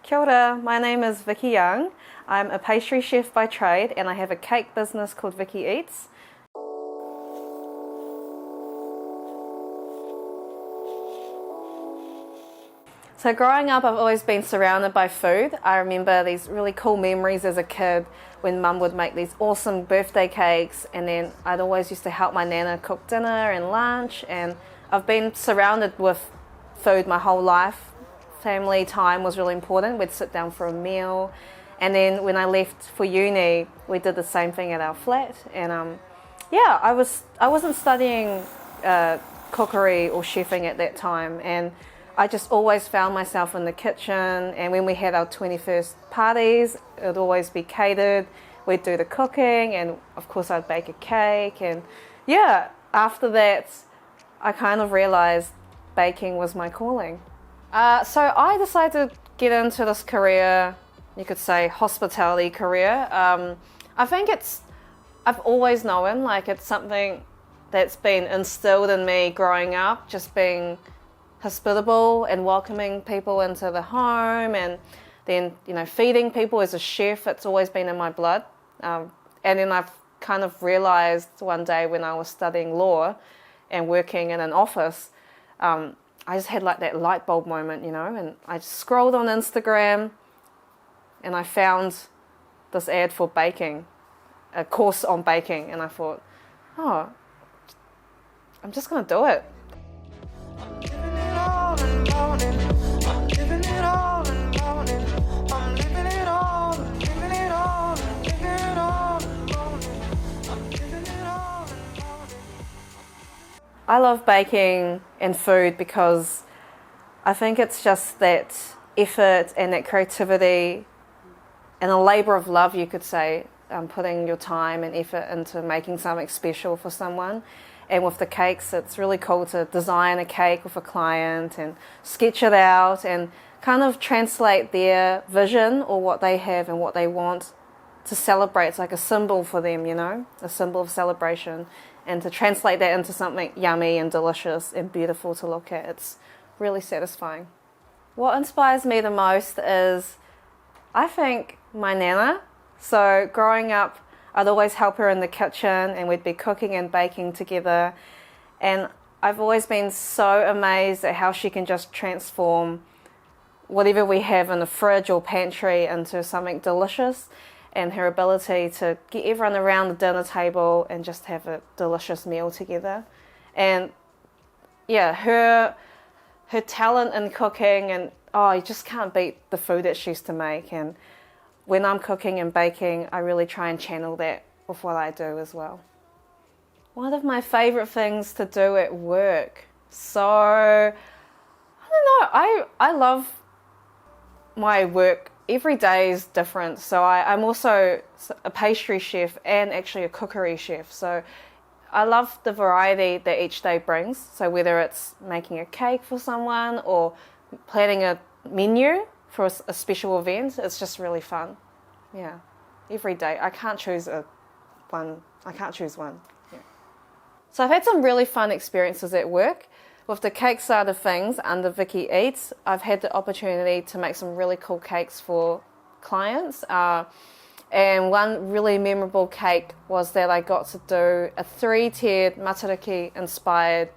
Kia ora, my name is Vicki Young. I'm a pastry chef by trade and I have a cake business called Vicki Eats. So growing up, I've always been surrounded by food. I remember these really cool memories as a kid when Mum would make these awesome birthday cakes, and then I'd always used to help my Nana cook dinner and lunch, and I've been surrounded with food my whole life. Family time was really important. We'd sit down for a meal, and then when I left for uni, we did the same thing at our flat. And I wasn't studying cookery or chefing at that time, and I just always found myself in the kitchen, and when we had our 21st parties, it would always be catered. We'd do the cooking, and of course I'd bake a cake. And yeah, after that, I kind of realized baking was my calling. So I decided to get into this career, you could say hospitality career. I think I've always known, like, it's something that's been instilled in me growing up, just being hospitable and welcoming people into the home, and then feeding people as a chef. It's always been in my blood, and then I've kind of realized one day when I was studying law and working in an office, I just had like that light bulb moment, and I just scrolled on Instagram and I found this ad for baking, a course on baking, and I thought, oh, I'm just gonna do it. I love baking and food because I think it's just that effort and that creativity and a labour of love, you could say, putting your time and effort into making something special for someone. And with the cakes, it's really cool to design a cake with a client and sketch it out and kind of translate their vision or what they have and what they want to celebrate. It's like a symbol for them, a symbol of celebration. And to translate that into something yummy and delicious and beautiful to look at, it's really satisfying. What inspires me the most is, I think, my Nana. So growing up, I'd always help her in the kitchen and we'd be cooking and baking together. And I've always been so amazed at how she can just transform whatever we have in the fridge or pantry into something delicious, and her ability to get everyone around the dinner table and just have a delicious meal together. And yeah, her talent in cooking, and you just can't beat the food that she used to make. And when I'm cooking and baking, I really try and channel that with what I do as well. One of my favourite things to do at work. So, I don't know, I love my work. Every day is different. So I'm also a pastry chef and actually a cookery chef. So I love the variety that each day brings. So whether it's making a cake for someone or planning a menu for a special event, it's just really fun. Yeah, every day. I can't choose one. Yeah. So I've had some really fun experiences at work. With the cake side of things, under Vicki Eats, I've had the opportunity to make some really cool cakes for clients. And one really memorable cake was that I got to do a 3-tiered Matariki-inspired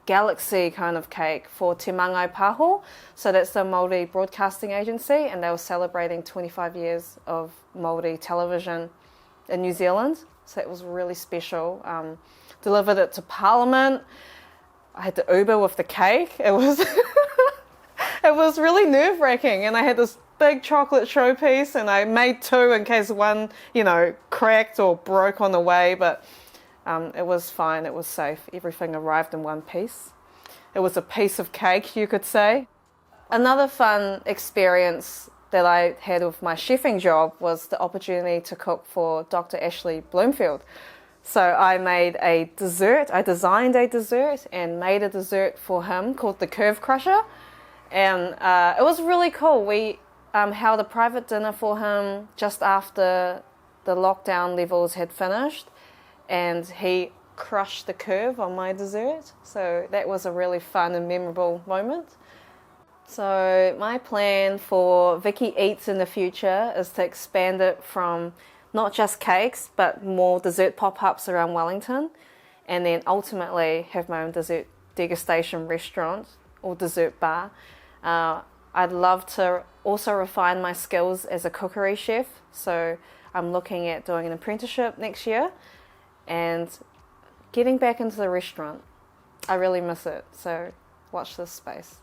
galaxy kind of cake for Te Mangai Paho. So that's the Māori broadcasting agency, and they were celebrating 25 years of Māori television in New Zealand. So it was really special. Delivered it to Parliament. I had to Uber with the cake. It was it was really nerve-wracking, and I had this big chocolate showpiece, and I made 2 in case one, cracked or broke on the way, but it was fine, it was safe. Everything arrived in one piece. It was a piece of cake, you could say. Another fun experience that I had with my chefing job was the opportunity to cook for Dr. Ashley Bloomfield. So I made a dessert, I designed a dessert and made a dessert for him called the Curve Crusher. And it was really cool. We held a private dinner for him just after the lockdown levels had finished, and he crushed the curve on my dessert. So that was a really fun and memorable moment. So my plan for Vicki Eats in the future is to expand it from not just cakes, but more dessert pop-ups around Wellington, and then ultimately have my own dessert degustation restaurant or dessert bar. I'd love to also refine my skills as a cookery chef, so I'm looking at doing an apprenticeship next year and getting back into the restaurant. I really miss it, so watch this space.